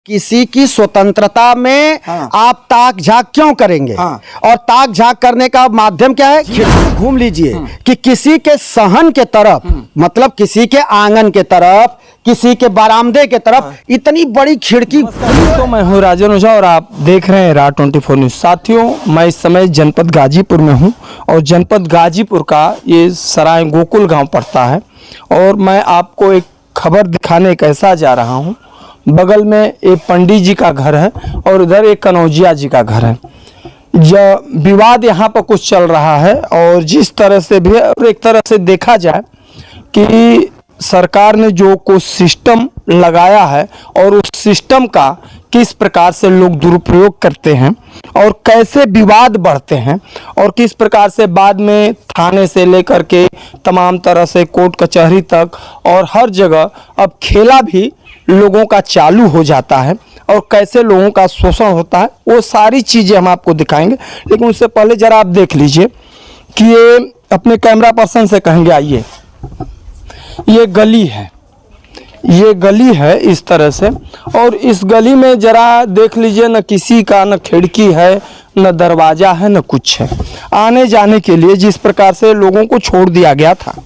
किसी की स्वतंत्रता में आप ताक झांक क्यों करेंगे? और ताक झांक करने का माध्यम क्या है? खिड़की घूम लीजिए कि किसी के सहन के तरफ, मतलब किसी के आंगन के तरफ, किसी के बरामदे के तरफ इतनी बड़ी खिड़की। तो मैं हूँ राजन ओझा और आप देख रहे हैं RA24 न्यूज़। साथियों, मैं इस समय जनपद गाजीपुर में हूँ और जनपद गाजीपुर का ये सराय गोकुल गांव पड़ता है और मैं आपको एक खबर दिखाने कैसा जा रहा हूँ। बगल में एक पंडित जी का घर है और इधर एक कनौजिया जी का घर है। जो विवाद यहाँ पर कुछ चल रहा है और जिस तरह से भी और एक तरह से देखा जाए कि सरकार ने जो कुछ सिस्टम लगाया है और उस सिस्टम का किस प्रकार से लोग दुरुपयोग करते हैं और कैसे विवाद बढ़ते हैं और किस प्रकार से बाद में थाने से लेकर के तमाम तरह से कोर्ट कचहरी तक और हर जगह अब खेला भी लोगों का चालू हो जाता है और कैसे लोगों का शोषण होता है, वो सारी चीज़ें हम आपको दिखाएंगे। लेकिन उससे पहले ज़रा आप देख लीजिए कि ये अपने कैमरा पर्सन से कहेंगे आइए, ये गली है, ये गली है इस तरह से और इस गली में ज़रा देख लीजिए, न किसी का न खिड़की है न दरवाज़ा है न कुछ है। आने जाने के लिए जिस प्रकार से लोगों को छोड़ दिया गया था,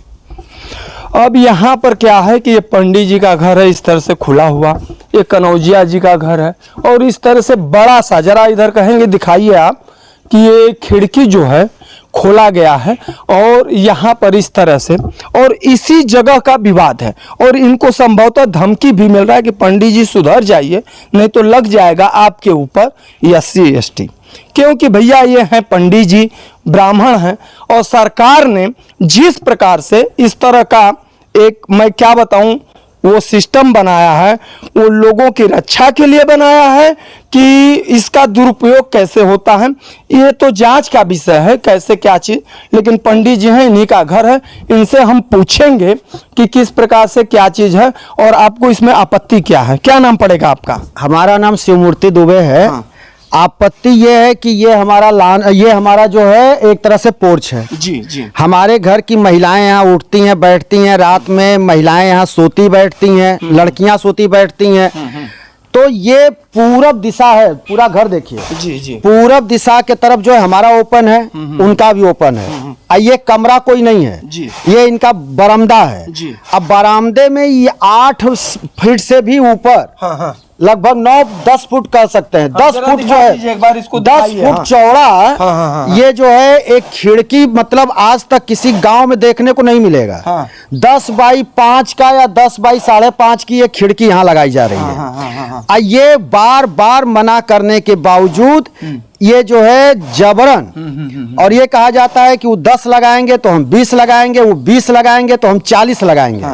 अब यहाँ पर क्या है कि ये पंडित जी का घर है इस तरह से खुला हुआ, ये कनौजिया जी का घर है और इस तरह से बड़ा सा, जरा इधर कहेंगे दिखाइए आप कि ये खिड़की जो है खोला गया है और यहाँ पर इस तरह से और इसी जगह का विवाद है और इनको संभवतः धमकी भी मिल रहा है कि पंडित जी सुधर जाइए नहीं तो लग जाएगा आपके ऊपर SC ST, क्योंकि भैया ये हैं पंडित जी, ब्राह्मण हैं और सरकार ने जिस प्रकार से इस तरह का एक, मैं क्या बताऊं, वो सिस्टम बनाया है, वो लोगों की रक्षा के लिए बनाया है कि इसका दुरुपयोग कैसे होता है ये तो जांच का विषय है, कैसे क्या चीज़। लेकिन पंडित जी हैं, इन्हीं का घर है, इनसे हम पूछेंगे कि किस प्रकार से क्या चीज़ है और आपको इसमें आपत्ति क्या है। क्या नाम पड़ेगा आपका? हमारा नाम शिवमूर्ति दुबे है। आपत्ति ये है कि ये हमारा जो है एक तरह से पोर्च है। जी जी। हमारे घर की महिलाएं यहाँ उठती हैं, बैठती हैं, रात में महिलाएं यहाँ सोती बैठती हैं, लड़कियां सोती बैठती हैं। तो ये पूरब दिशा है, पूरा घर देखिए जी जी, पूरब दिशा के तरफ जो है हमारा ओपन है, उनका भी ओपन है। ये कमरा कोई नहीं है जी, ये इनका बरामदा है जी। अब बरामदे में ये 8 फीट से भी ऊपर लगभग 9-10 फुट कह सकते हैं। 10 फुट जो है, एक बार इसको 10 फुट चौड़ा ये जो है एक खिड़की, मतलब आज तक किसी गांव में देखने को नहीं मिलेगा। 10 बाई 5 का या 10 बाई 5.5 की ये खिड़की यहाँ लगाई जा रही है। ये बार बार मना करने के बावजूद ये जो है जबरन, और ये कहा जाता है कि वो 10 लगाएंगे तो हम 20 लगाएंगे, वो 20 लगाएंगे तो हम 40 लगाएंगे।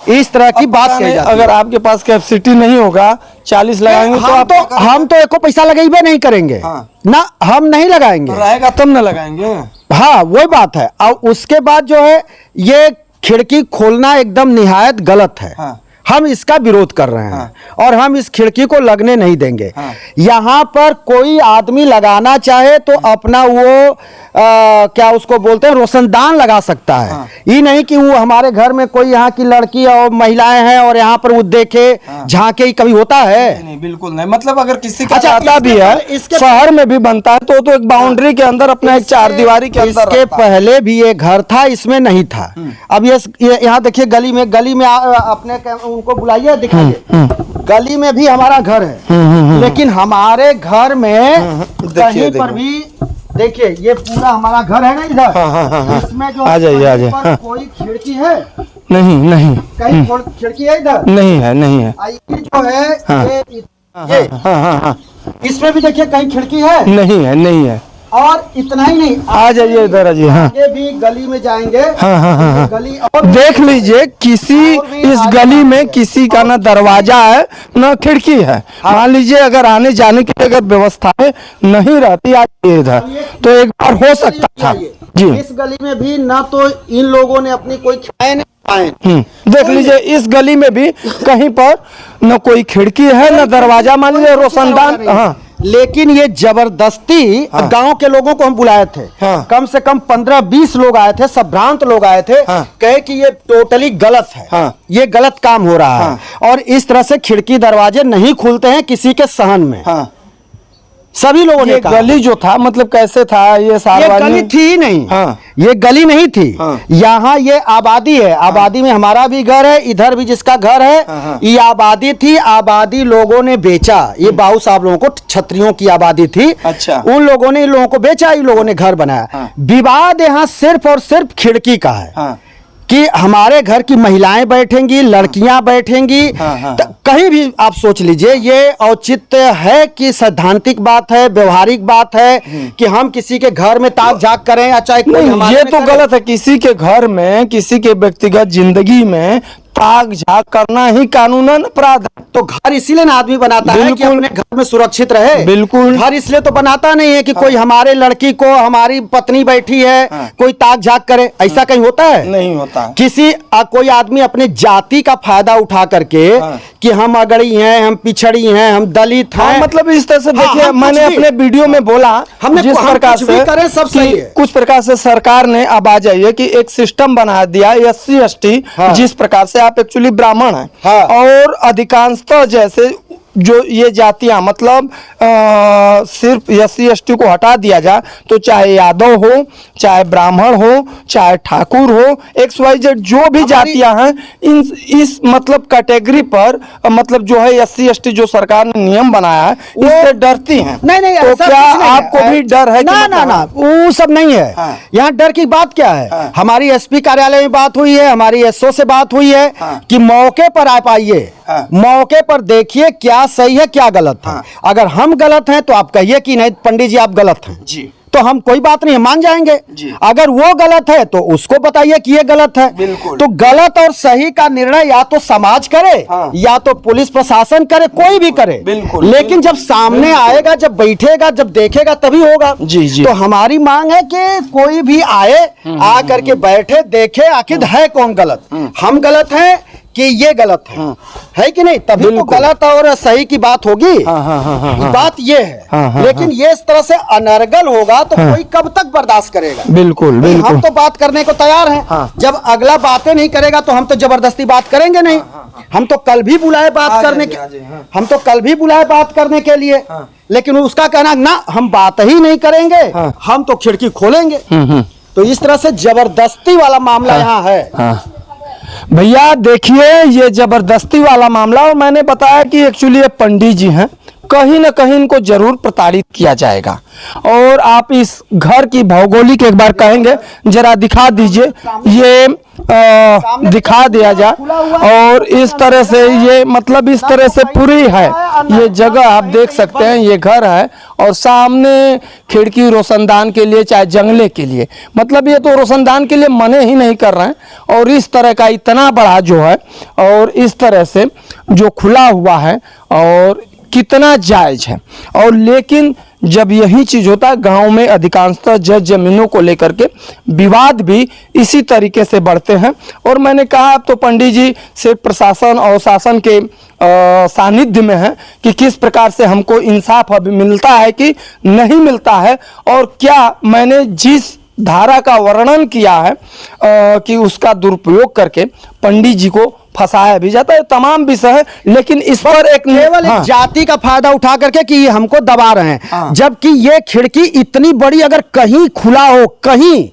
इस तरह की बात कही जाती है। अगर आपके पास कैपेसिटी नहीं होगा 40 लगाएंगे तो हम तो एको पैसा लगाइबे नहीं करेंगे ना, हम नहीं लगाएंगे। रहेगा तब न लगाएंगे। हाँ, वही बात है। और उसके बाद जो है ये खिड़की खोलना एकदम निहायत गलत है। हम इसका विरोध कर रहे हैं और हम इस खिड़की को लगने नहीं देंगे। यहाँ पर कोई आदमी लगाना चाहे तो अपना वो क्या उसको बोलते हैं, रोशनदान लगा सकता है। ये नहीं कि वो हमारे घर में कोई यहाँ की लड़की और महिलाएं हैं और यहाँ पर वो देखे झांके, ही कभी होता है? नहीं, बिल्कुल नहीं। मतलब अगर किसी का चाहता भी है, शहर में भी बनता है तो एक बाउंड्री के अंदर, अपना एक चारदीवारी के अंदर। इसके पहले भी ये घर था, इसमें नहीं था। अब ये यहाँ देखिए गली में अपने उनको बुलाइए, दिखाइए। गली में भी हमारा घर है, लेकिन हमारे घर में कहीं पर भी देखिए, ये पूरा हमारा घर है ना इधर। इसमें जो आ जाइए कोई खिड़की है नहीं, कहीं खिड़की है इधर? नहीं है। ये जो है ये इसमें भी देखिए कहीं खिड़की है? नहीं है। और इतना ही नहीं, आ जाइए इधर, आ जाइए। आगे भी गली में जाएंगे। गली और देख लीजिए, किसी इस गली में किसी का ना दरवाजा है ना खिड़की है। मान लीजिए अगर आने जाने की अगर व्यवस्था नहीं रहती इधर तो एक बार हो सकता था जी। इस गली में भी ना तो इन लोगों ने अपनी कोई देख लीजिए, इस गली में भी कहीं पर न कोई खिड़की है न दरवाजा, मान लीजिए रोशनदान। लेकिन ये जबरदस्ती गांव के लोगों को हम बुलाए थे। कम से कम 15-20 लोग आए थे, सब भ्रांत लोग आए थे। कहे कि ये टोटली गलत है, ये गलत काम हो रहा है और इस तरह से खिड़की दरवाजे नहीं खुलते हैं किसी के सहन में। सभी लोगों ने कहा। गली जो था मतलब कैसे था ये गली थी ही नहीं। ये गली नहीं थी। यहाँ ये आबादी है, आबादी में हमारा भी घर है, इधर भी जिसका घर है, ये आबादी थी। आबादी लोगों ने बेचा, ये बाबू साहब लोगों को, क्षत्रियों की आबादी थी। अच्छा। उन लोगों ने इन लोगों को बेचा, इन लोगों ने घर बनाया। विवाद यहाँ सिर्फ और सिर्फ खिड़की का है कि हमारे घर की महिलाएं बैठेंगी, लड़कियां बैठेंगी। कहीं भी आप सोच लीजिए, ये औचित्य है कि सैद्धांतिक बात है, व्यवहारिक बात है कि हम किसी के घर में ताक झाक करें या चाहे कोई हमारे ये में तो करे। गलत है। किसी के घर में, किसी के व्यक्तिगत जिंदगी में ताक झाक करना ही कानूनन अपराध है। तो घर इसीलिए ना आदमी बनाता है कि अपने घर में सुरक्षित रहे। बिल्कुल। घर इसलिए तो बनाता नहीं है कि कोई हमारे लड़की को, हमारी पत्नी बैठी है, कोई ताक झाक करे। ऐसा कहीं होता है? नहीं होता। किसी कोई आदमी अपने जाति का फायदा उठा करके कि हम अगड़ी हैं, हम पिछड़ी हैं, हम दलित हैं, मतलब इस तरह से देखिए, मैंने अपने वीडियो में बोला हमने जिस प्रकार कुछ भी से करें सब सही है। कुछ प्रकार से सरकार ने अब आ जाइए कि एक सिस्टम बना दिया SC ST, जिस प्रकार से आप एक्चुअली ब्राह्मण हैं और अधिकांशतः जैसे जो ये जातियां मतलब सिर्फ SC ST को हटा दिया जाए तो चाहे यादव हो, चाहे ब्राह्मण हो, चाहे ठाकुर हो, XYZ जो भी जातियां हैं, इस मतलब कैटेगरी पर मतलब जो है SC ST जो सरकार ने नियम बनाया है इससे डरती हैं। नहीं तो क्या आपको भी डर है? ना वो सब नहीं है। यहाँ डर की बात क्या है? हमारी SP कार्यालय में बात हुई है, हमारी SO से बात हुई है कि मौके पर आप आइए, मौके पर देखिए क्या सही है क्या गलत है। अगर हम गलत हैं तो आप कहिए कि नहीं पंडित जी आप गलत हैं जी, तो हम कोई बात नहीं मान जाएंगे। अगर वो गलत है तो उसको बताइए कि ये गलत है। तो गलत और सही का निर्णय या तो समाज करे या तो पुलिस प्रशासन करे, कोई भी करे। लेकिन जब सामने आएगा, जब बैठेगा, जब देखेगा तभी होगा। तो हमारी मांग है कि कोई भी आए, आ करके बैठे, देखे आखिर है कौन गलत, हम गलत हैं कि ये गलत है कि नहीं, तभी तो गलत और सही की बात होगी। बात ये है। लेकिन ये इस तरह से अनर्गल होगा तो कोई कब तक बर्दाश्त करेगा? बिल्कुल। हम तो बात करने को तैयार हैं। जब अगला बातें नहीं करेगा तो हम तो जबरदस्ती बात करेंगे नहीं। हम तो कल भी बुलाए बात करने के, हम तो कल भी बुलाए बात करने के लिए, लेकिन उसका कहना ना हम बात ही नहीं करेंगे, हम तो खिड़की खोलेंगे। तो इस तरह से जबरदस्ती वाला मामला यहाँ है। भैया देखिए, ये जबरदस्ती वाला मामला, और मैंने बताया कि एक्चुअली ये पंडित जी हैं, कहीं ना कहीं इनको जरूर प्रताड़ित किया जाएगा। और आप इस घर की भौगोलिक एक बार कहेंगे जरा दिखा दीजिए, ये दिखा दिया जाए। और इस तरह से ये मतलब इस तरह से पूरी है ये जगह, आप देख सकते हैं ये घर है और सामने खिड़की रोशनदान के लिए, चाहे जंगले के लिए, मतलब ये तो रोशनदान के लिए मने ही नहीं कर रहे हैं। और इस तरह का इतना बड़ा जो है और इस तरह से जो खुला हुआ है और कितना जायज है। और लेकिन जब यही चीज होता है, गांव में अधिकांशतः जमीनों को लेकर के विवाद भी इसी तरीके से बढ़ते हैं। और मैंने कहा अब तो पंडित जी से प्रशासन और शासन के सानिध्य में है कि किस प्रकार से हमको इंसाफ अभी मिलता है कि नहीं मिलता है, और क्या मैंने जिस धारा का वर्णन किया है कि उसका दुरुपयोग करके पंडित जी को फंसाया भी जाता है। तमाम विषय है, लेकिन इस पर एक केवल एक जाति का फायदा उठा करके कि हमको दबा रहे हैं, जबकि ये खिड़की इतनी बड़ी अगर कहीं खुला हो, कहीं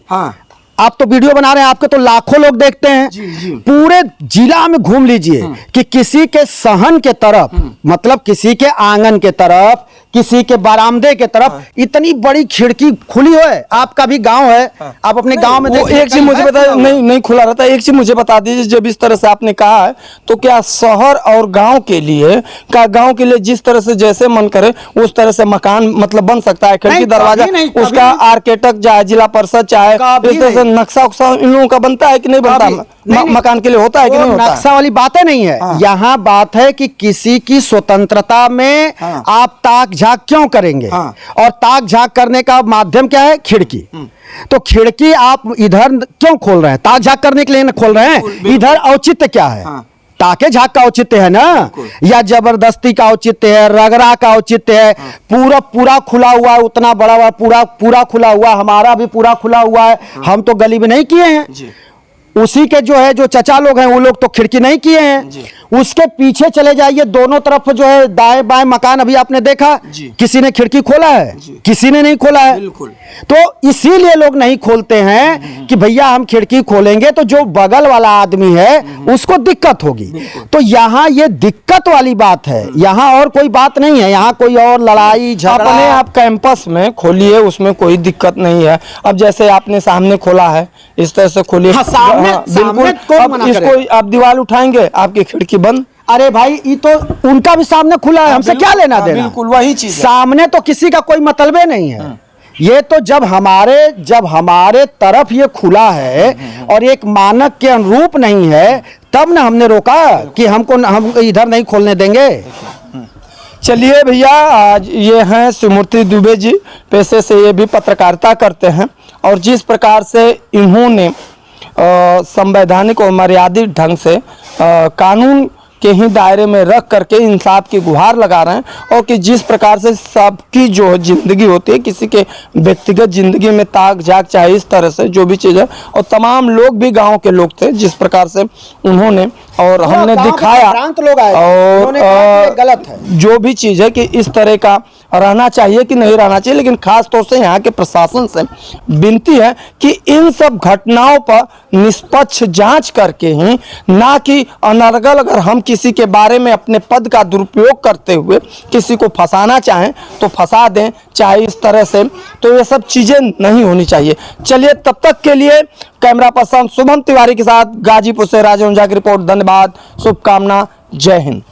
आप तो वीडियो बना रहे हैं, आपके तो लाखों लोग देखते हैं। पूरे जिला में घूम लीजिए कि किसी के सहन के तरफ, मतलब किसी के आंगन के तरफ, किसी के बरामदे के तरफ इतनी बड़ी खिड़की खुली हो है। आपका भी गांव है, आप अपने गांव में देखिए। एक चीज मुझे बता, नहीं खुला रहता। एक चीज मुझे बता दीजिए, जब इस तरह से आपने कहा है तो क्या शहर और गांव के लिए, क्या गांव के लिए जिस तरह से जैसे मन करे उस तरह से मकान मतलब बन सकता है? खिड़की दरवाजा उसका आर्किटेक्ट चाहे जिला परिषद चाहे इस तरह से नक्शा उक्सा इन लोगों का बनता है कि नहीं बनता? मकान के लिए होता है कि नहीं होता? नक्शा वाली बातें नहीं है। यहाँ बात है कि किसी की स्वतंत्रता में आप ताक झाक क्यों करेंगे? और ताक झाक करने का माध्यम क्या है? खिड़की। तो खिड़की आप इधर क्यों खोल रहे हैं? ताक झाक करने के लिए खोल रहे हैं? इधर औचित्य क्या है? ताके झाक का औचित्य है ना, या जबरदस्ती का औचित्य है, रगड़ा का औचित्य है। पूरा पूरा खुला हुआ है, उतना बड़ा हुआ, पूरा पूरा खुला हुआ, हमारा भी पूरा खुला हुआ है। हम तो गली में नहीं किए हैं, उसी के जो है जो चचा लोग हैं वो लोग तो खिड़की नहीं किए हैं। उसके पीछे चले जाइए, दोनों तरफ जो है दाएं बाएं मकान, अभी आपने देखा किसी ने खिड़की खोला है? किसी ने नहीं खोला है। तो इसीलिए लोग नहीं खोलते हैं कि भैया हम खिड़की खोलेंगे तो जो बगल वाला आदमी है उसको दिक्कत होगी। तो यहाँ ये दिक्कत वाली बात है, यहाँ और कोई बात नहीं है, यहाँ कोई और लड़ाई झगड़ा। अपने आप कैंपस में खोलिए, उसमें कोई दिक्कत नहीं है। अब जैसे आपने सामने खोला है, इस तरह से खोलिए। हाँ, सामने बिल्कुल। कौन अब मना इसको करेगा? आप दीवार उठाएंगे, आपकी खिड़की बंद। अरे भाई ये तो उनका भी सामने खुला है, हमसे क्या लेना देना। बिल्कुल वही चीज है। सामने तो किसी का कोई मतलब ही नहीं है। ये तो जब हमारे तरफ ये खुला है और एक मानक के अनुरूप नहीं है, तब ना हमने रोका कि हम इधर नहीं खोलने देंगे। चलिए भैया, आज ये हैं शिवमूर्ति दुबे जी, पेशे से ये भी पत्रकारिता करते हैं, और जिस प्रकार से इन्होंने संवैधानिक और मर्यादित ढंग से कानून के ही दायरे में रख करके इंसाफ की गुहार लगा रहे हैं, और कि जिस प्रकार से सबकी जो जिंदगी होती है, किसी के व्यक्तिगत जिंदगी में ताक झाक चाहे इस तरह से जो भी चीज़ है, और तमाम लोग भी गांव के लोग थे, जिस प्रकार से उन्होंने और हमने दिखाया लोग आए, और गलत है जो भी चीज़ है कि इस तरह का रहना चाहिए कि नहीं रहना चाहिए। लेकिन खास तौर से यहाँ के प्रशासन से विनती है कि इन सब घटनाओं पर निष्पक्ष जांच करके ही, ना कि अनर्गल अगर हम किसी के बारे में अपने पद का दुरुपयोग करते हुए किसी को फंसाना चाहें तो फंसा दें, चाहे इस तरह से। तो ये सब चीज़ें नहीं होनी चाहिए। चलिए, तब तक के लिए कैमरा पर्सन शुभम तिवारी के साथ गाजीपुर से राजेश ओझा की रिपोर्ट। धन्यवाद, शुभकामना, जय हिंद।